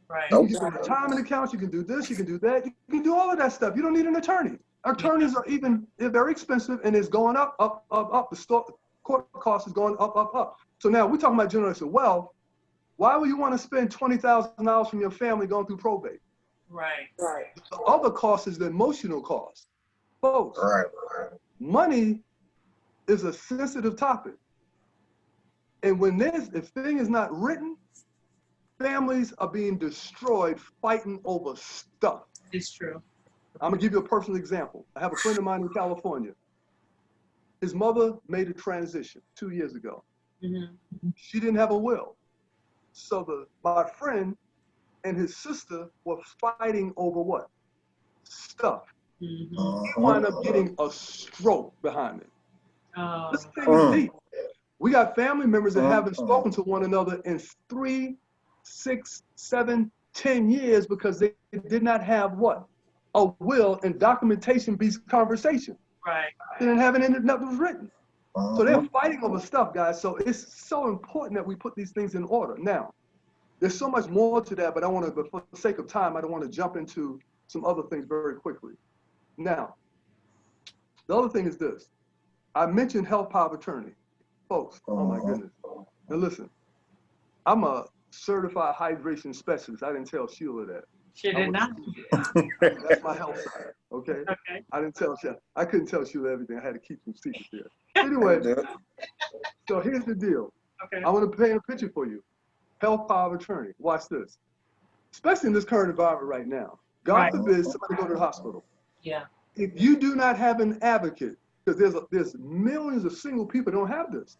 Right. You can get retirement accounts, you can do this, you can do that, you can do all of that stuff. You don't need an attorney. Attorneys are they're very expensive, and it's going up, up, up, up. The court cost is going up, up, up. So now we're talking about generational wealth. Why would you want to spend $20,000 from your family going through probate? Right. The other cost is the emotional cost. Folks, Right. money is a sensitive topic. And when if thing is not written, families are being destroyed fighting over stuff. It's true. I'm gonna give you a personal example. I have a friend of mine in California. His mother made a transition 2 years ago. Mm-hmm. She didn't have a will. So my friend and his sister were fighting over what? Stuff. Mm-hmm. Wind up getting a stroke behind it. This thing is deep. We got family members that haven't spoken to one another in 3, 6, 7, 10 years because they did not have what? A will and documentation-based conversation. Right. They didn't have anything that was written. So they're fighting over stuff, guys. So it's so important that we put these things in order. Now, there's so much more to that, but for the sake of time, I don't want to jump into some other things very quickly. Now, the other thing is this. I mentioned health power of attorney. Folks, oh my goodness. Now listen, I'm a certified hydration specialist. I didn't tell Sheila that. She did not. That's my health side, okay? Okay. I didn't tell Sheila. I couldn't tell Sheila everything. I had to keep some secrets there. Anyway, so here's the deal. Okay. I want to paint a picture for you. Health power of attorney. Watch this. Especially in this current environment right now. God forbid somebody go to the hospital. Yeah. If you do not have an advocate, because there's millions of single people that don't have this.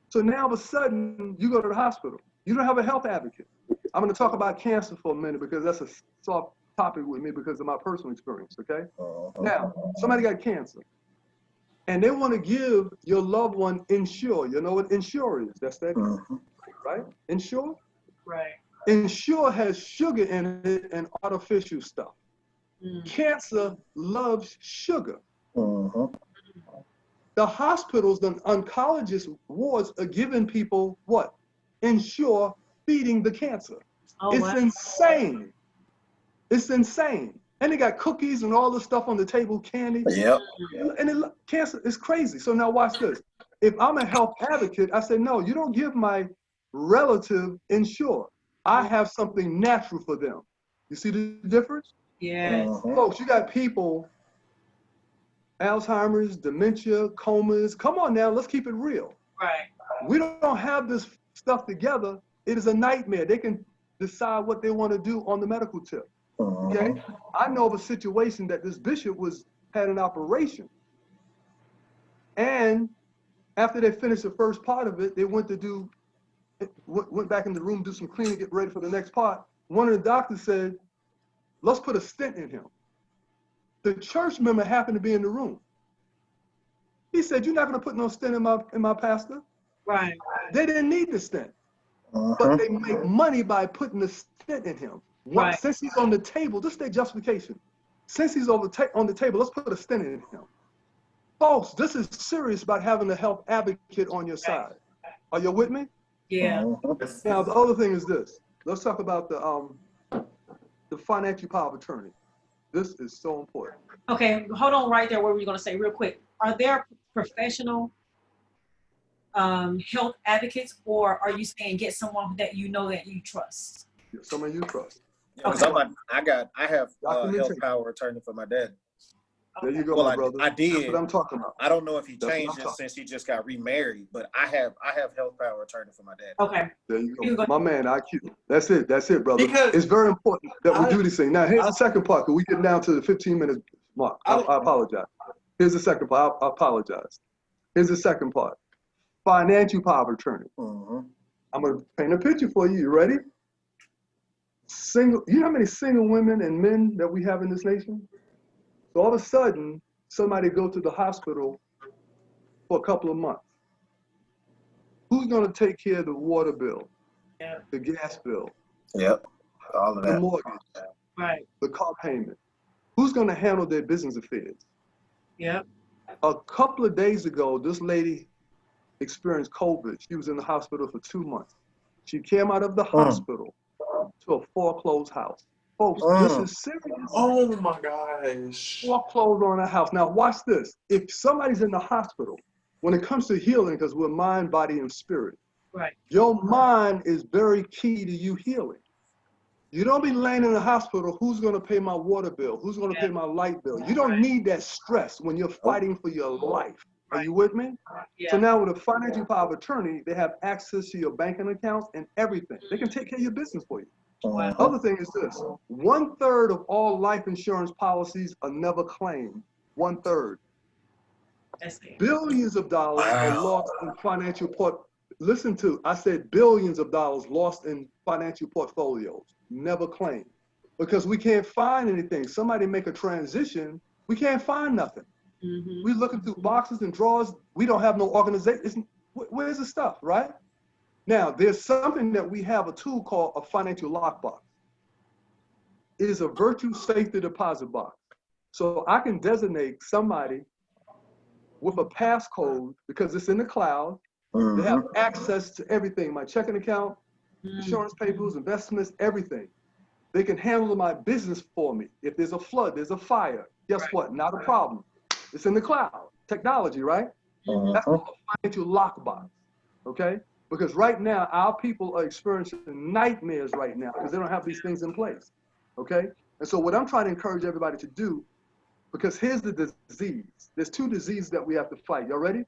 So now all of a sudden you go to the hospital. You don't have a health advocate. I'm going to talk about cancer for a minute because that's a soft topic with me because of my personal experience, okay? Now, somebody got cancer and they want to give your loved one Ensure. You know what Ensure is? That's that, right? Ensure? Right. Ensure has sugar in it and artificial stuff. Cancer loves sugar. The hospitals, the oncologist wards are giving people what? Ensure feeding the cancer. It's insane. It's insane. And they got cookies and all this stuff on the table, candy. Yep. And cancer is crazy. So now watch this. If I'm a health advocate, I say, no, you don't give my relative Ensure. I have something natural for them. You see the difference? Yes. Folks, you got people, Alzheimer's, dementia, comas. Come on now, let's keep it real. Right. We don't have this stuff together. It is a nightmare. They can decide what they want to do on the medical tip. Okay? I know of a situation that this bishop had an operation. And after they finished the first part of it, they went back in the room, do some cleaning, get ready for the next part. One of the doctors said, let's put a stent in him. The church member happened to be in the room. He said, you're not going to put no stent in my pastor. Right. They didn't need the stent. But they make money by putting the stent in him. Right. Since he's on the table, this is their justification. Since he's on the table, let's put a stent in him. Folks, this is serious about having a health advocate on your side. Are you with me? Yeah. Now, the other thing is this. Let's talk about the financial power of attorney. This is so important. Okay, hold on right there. What were you going to say real quick? Are there professional health advocates, or are you saying get someone that you know that you trust? Someone you trust. Because I have health power attorney for my dad. There you go, well, my brother. I did. That's what I'm talking about. I don't know if he changed it since he just got remarried, but I have health power attorney for my dad. Okay. There you go. My man, IQ. That's it, brother. Because it's very important that we do these things. Now, here's the second part, because we get down to the 15-minute mark. I apologize. Here's the second part. I apologize. Here's the second part. Financial power of attorney. I'm going to paint a picture for you. You ready? You know how many single women and men that we have in this nation? So all of a sudden, somebody go to the hospital for a couple of months. Who's going to take care of the water bill, the gas bill, all of that, the mortgage, the car payment? Who's going to handle their business affairs? A couple of days ago, this lady experienced COVID. She was in the hospital for 2 months. She came out of the hospital to a foreclosed house. Folks, this is serious. Oh my gosh. Foreclosed on a house. Now watch this. If somebody's in the hospital, when it comes to healing, because we're mind, body, and spirit, Right. your mind is very key to you healing. You don't be laying in the hospital, who's going to pay my water bill? Who's going to pay my light bill? You don't need that stress when you're fighting for your life. Are you with me? Yeah. So now with a financial power of attorney, they have access to your banking accounts and everything. They can take care of your business for you. Wow. Other thing is this: 1/3 of all life insurance policies are never claimed. 1/3. That's it. Billions of dollars are lost in financial Listen to, I said billions of dollars lost in financial portfolios, never claimed. Because we can't find anything. Somebody make a transition, we can't find nothing. Mm-hmm. We're looking through boxes and drawers. We don't have no organization. Where's the stuff, right? Now, there's something that we have, a tool called a financial lockbox. It is a virtual safety deposit box. So I can designate somebody with a passcode because it's in the cloud. They have access to everything, my checking account, insurance papers, investments, everything. They can handle my business for me. If there's a flood, there's a fire, guess what? Not a problem. It's in the cloud, technology, right? That's called a financial lockbox, okay? Because right now, our people are experiencing nightmares right now because they don't have these things in place, okay? And so what I'm trying to encourage everybody to do, because here's the disease. There's 2 diseases that we have to fight. Y'all ready?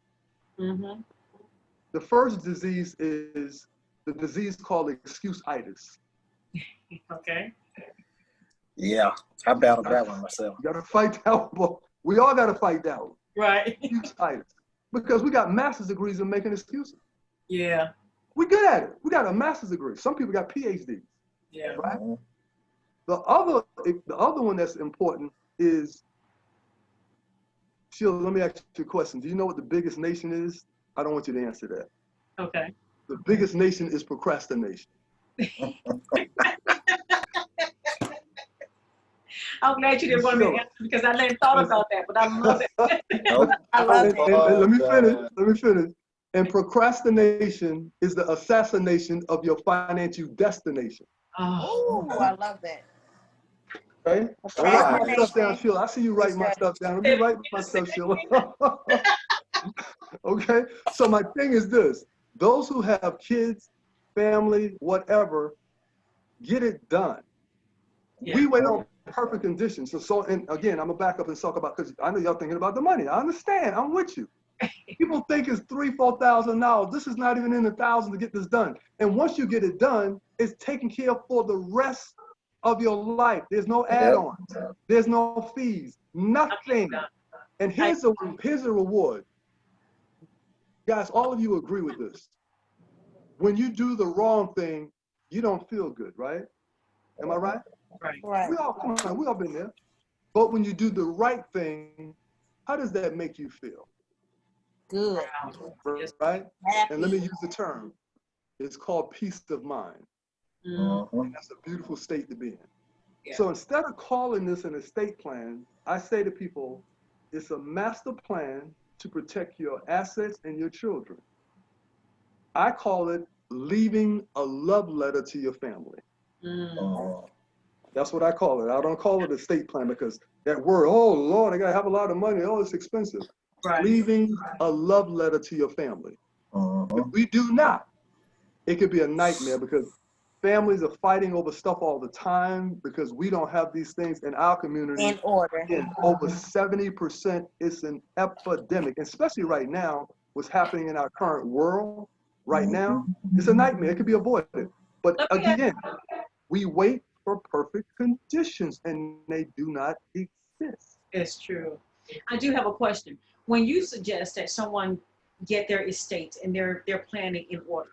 Mm-hmm. The first disease is the disease called excuse-itis. Okay. Yeah, I battled that one myself. You gotta fight that one. We all gotta fight that one. Right. Excuse-itis. Because we got master's degrees in making excuses. Yeah. We're good at it. We got a master's degree. Some people got PhDs. Yeah. Right? The other one that's important is, Sheila, let me ask you a question. Do you know what the biggest nation is? I don't want you to answer that. Okay. The biggest nation is procrastination. I'm glad you didn't want me to answer because I never thought about that, but I love it. I love And it. let me finish. Let me finish. And procrastination is the assassination of your financial destination. Oh. Ooh, I love that. Okay? Write my stuff down, Sheila. I see you write my stuff down. Let me write my stuff, Sheila. Okay? So my thing is this. Those who have kids, family, whatever, get it done. Yeah. We wait on perfect conditions. So and again, I'm gonna back up and talk about, because I know y'all thinking about the money. I understand. I'm with you. People think it's $3,000-4,000. This is not even in the thousands to get this done. And once you get it done, it's taken care of for the rest of your life. There's no add-ons. There's no fees. Nothing. And here's a reward. Guys, all of you agree with this. When you do the wrong thing, you don't feel good, right? Am I right? Right. We all, come on, we all been there. But when you do the right thing, how does that make you feel? Good. Right? Happy. And let me use the term. It's called peace of mind. And that's a beautiful state to be in. Yeah. So instead of calling this an estate plan, I say to people, it's a master plan to protect your assets and your children. I call it leaving a love letter to your family. That's what I call it. I don't call it estate plan because that word, oh Lord, I gotta have a lot of money. Oh, it's expensive. Right. Leaving a love letter to your family. If we do not, it could be a nightmare because families are fighting over stuff all the time because we don't have these things in our community. In order. Again, over 70%, it's an epidemic, especially right now, what's happening in our current world right now. It's a nightmare. It could be avoided. But again, we wait for perfect conditions and they do not exist. It's true. I do have a question. When you suggest that someone get their estate and their planning in order,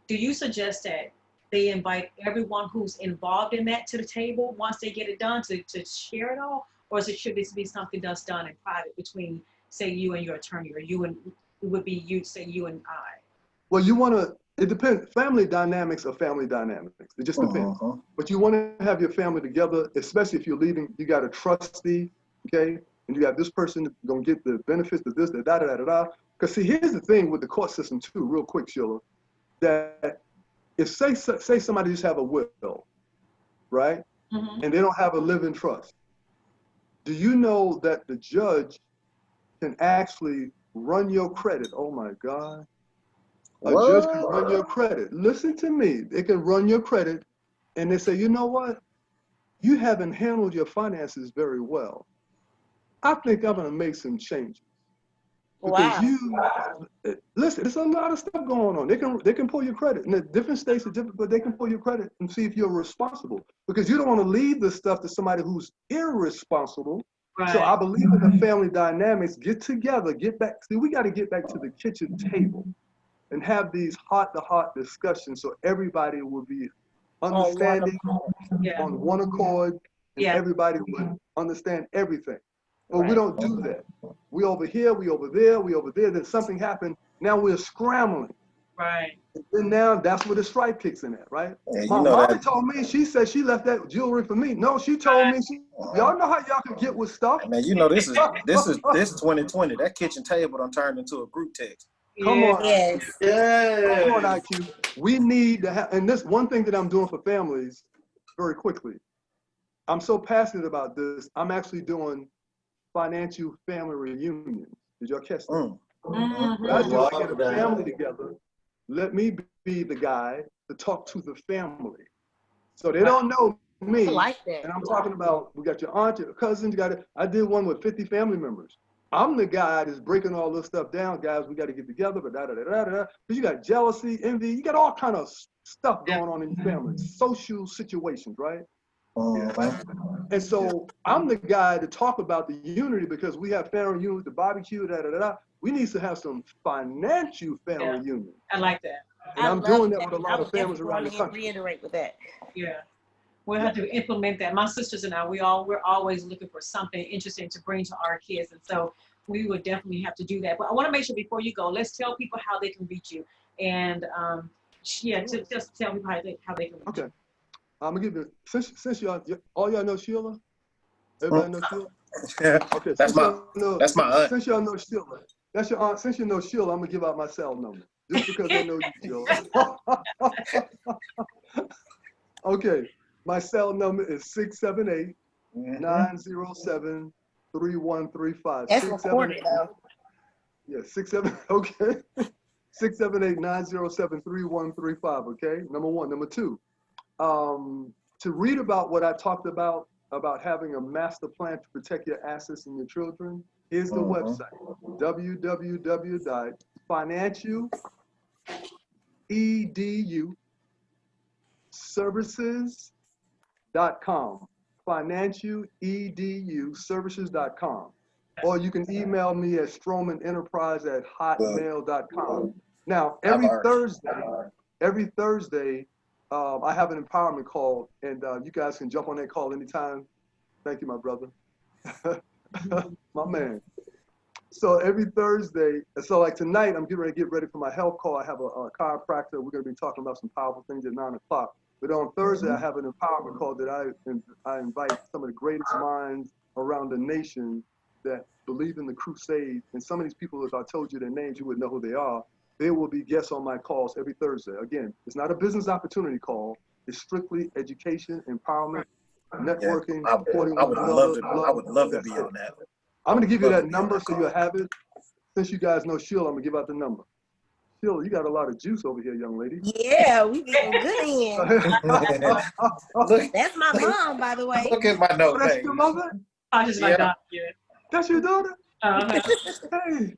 do you suggest that they invite everyone who's involved in that to the table once they get it done to share it all? Or should this be something that's done in private between, say, you and your attorney, or you and, it would be you, say, you and I? Well, you want to, it depends. Family dynamics are family dynamics. It just depends. But you want to have your family together, especially if you're leaving, you got a trustee, okay? And you got this person going to get the benefits of this, da-da-da-da-da. Because see, here's the thing with the court system too, real quick, Sheila, that if say somebody just have a will, right? and they don't have a living trust. Do you know that the judge can actually run your credit? Oh my God. A judge can run your credit. Listen to me. They can run your credit and they say, you know what? You haven't handled your finances very well. I think I'm going to make some changes. Because listen, there's a lot of stuff going on. They can pull your credit. And the different states are different, but they can pull your credit and see if you're responsible. Because you don't want to leave this stuff to somebody who's irresponsible. Right. So I believe in the family dynamics. Get together, get back. See, we got to get back to the kitchen table and have these heart-to-heart discussions so everybody will be understanding on one accord, and everybody would understand everything. But we don't do that. We over here, we over there, we over there. Then something happened. Now we're scrambling. Right. And now that's where the strife kicks in at, right? Yeah, My mom told me, she said she left that jewelry for me. No, she told me, y'all know how y'all can get with stuff. Man, you know this 2020. That kitchen table done turned into a group text. Come on. Yes. Come on, IQ. We need to have, and this one thing that I'm doing for families very quickly. I'm so passionate about this. I'm actually doing financial family reunions. Did y'all catch that? I just get a family together. Let me be the guy to talk to the family. So they don't know me. I like that. And I'm talking about, we got your aunt, your cousins, I did one with 50 family members. I'm the guy that's breaking all this stuff down, guys. We got to get together, but because you got jealousy, envy, you got all kind of stuff going on in your family, social situations, right? And so I'm the guy to talk about the unity because we have family unity, the barbecue, We need to have some financial family unity. I like that. And I'm doing that with a lot of families around the country. Reiterate with that. Yeah. We'll have to implement that. My sisters and I, we're always looking for something interesting to bring to our kids. And so we would definitely have to do that. But I want to make sure before you go, let's tell people how they can reach you. And just tell people how they can reach you. Okay. I'm gonna give you, since all y'all know Sheila? Everybody know Sheila? Okay. That's my aunt. Since y'all know Sheila, that's your aunt. Since you know Sheila, I'm gonna give out my cell number. Just because I know you, Sheila. Okay. My cell number is 678-907-3135. That's recorded though. Yeah, okay. 678-907-3135, okay? Number one. Number two, to read about what I talked about having a master plan to protect your assets and your children, here's the website, www.financialeduservices.com, financialeduservices.com. Or you can email me at stromanenterprise@hotmail.com. Now, every Thursday, I have an empowerment call, and you guys can jump on that call anytime. Thank you, my brother. My man. So every Thursday, so like tonight, I'm getting ready to get ready for my health call. I have a chiropractor. We're going to be talking about some powerful things at 9 o'clock. But on Thursday, I have an empowerment call that I invite some of the greatest minds around the nation that believe in the crusade. And some of these people, if I told you their names, you would know who they are. They will be guests on my calls every Thursday. Again, it's not a business opportunity call. It's strictly education, empowerment, networking. I would love to be on that. I'm going to give you that number so you'll have it. Since you guys know Sheila, I'm going to give out the number. Sheila, you got a lot of juice over here, young lady. Yeah, we getting good in. That's my mom, by the way. Look at my note. Oh, that's your mother? I just like that. Yeah. That's your daughter? Hey.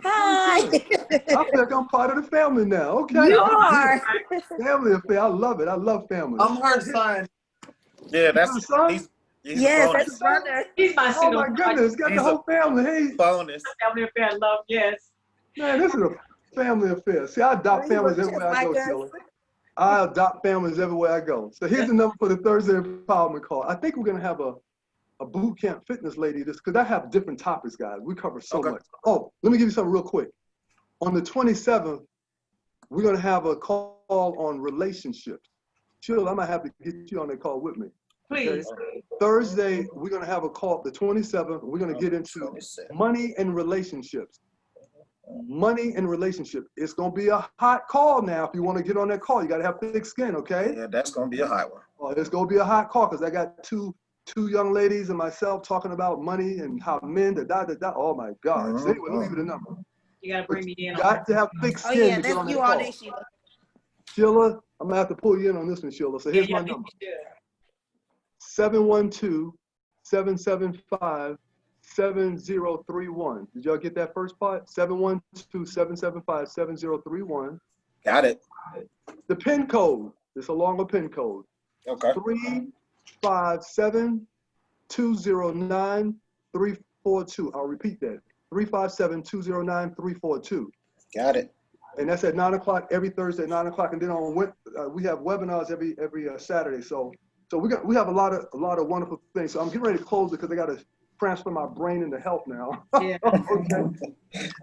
Hi. I feel like I'm part of the family now. Okay. You are. Family affair. I love it. I love family. I'm her son. Yeah, that's his son. Yes, that's his brother. He's my Oh my goodness, got the whole family. Hey. Bonus. Family affair, love, yes. Man, this is a family affair. See, I adopt families everywhere I go, Sheila. I adopt families everywhere I go. So here's the number for the Thursday empowerment call. I think we're gonna have a boot camp fitness lady, because I have different topics, guys. We cover so much. Oh, let me give you something real quick. On the 27th, we're gonna have a call on relationships. Sheila, I might have to get you on that call with me. Please. Okay? Thursday, we're gonna have a call the 27th. We're gonna get into money and relationships. Money and relationship. It's gonna be a hot call now. If you want to get on that call, you gotta have thick skin, okay? Yeah, that's gonna be a hot one. Oh, it's gonna be a hot call because I got two young ladies and myself talking about money and how men da. Oh my God. So anyway, let me give you the number. You gotta bring me in on Got that. to have thick Oh skin yeah, to get let's on do that all call. that, Sheila. Sheila, I'm gonna have to pull you in on this one, Sheila. So here's my number. 712-775-7031. Did y'all get that first part? 712-775-7031. Got it. The PIN code, it's a longer PIN code. Okay. 357-209-342. I'll repeat that. 357-209-342. Got it. And that's at 9 o'clock every Thursday at 9 o'clock. And then we have webinars every Saturday. So we have a lot of wonderful things. So I'm getting ready to close it because I got to transfer my brain into health now. Yeah. Okay. So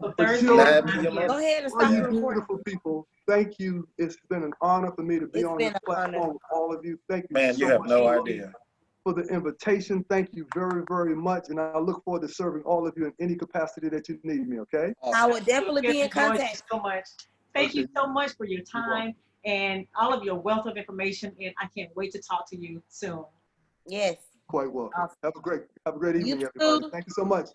But Thursday, Sheila, Go ahead and all stop you the recording. beautiful people, thank you. It's been an honor for me to be It's on been this an honor. platform with all of you. Thank you Man, so you have much, no Sheila, idea. for the invitation. Thank you very, very much. And I look forward to serving all of you in any capacity that you need me, okay? I will definitely be in enjoyed you contact. so much. Thank you Okay. so much for your time and all of your wealth of information. And I can't wait to talk to you soon. Yes. Quite well. Awesome. Have a great evening, You everybody. too. Thank you so much.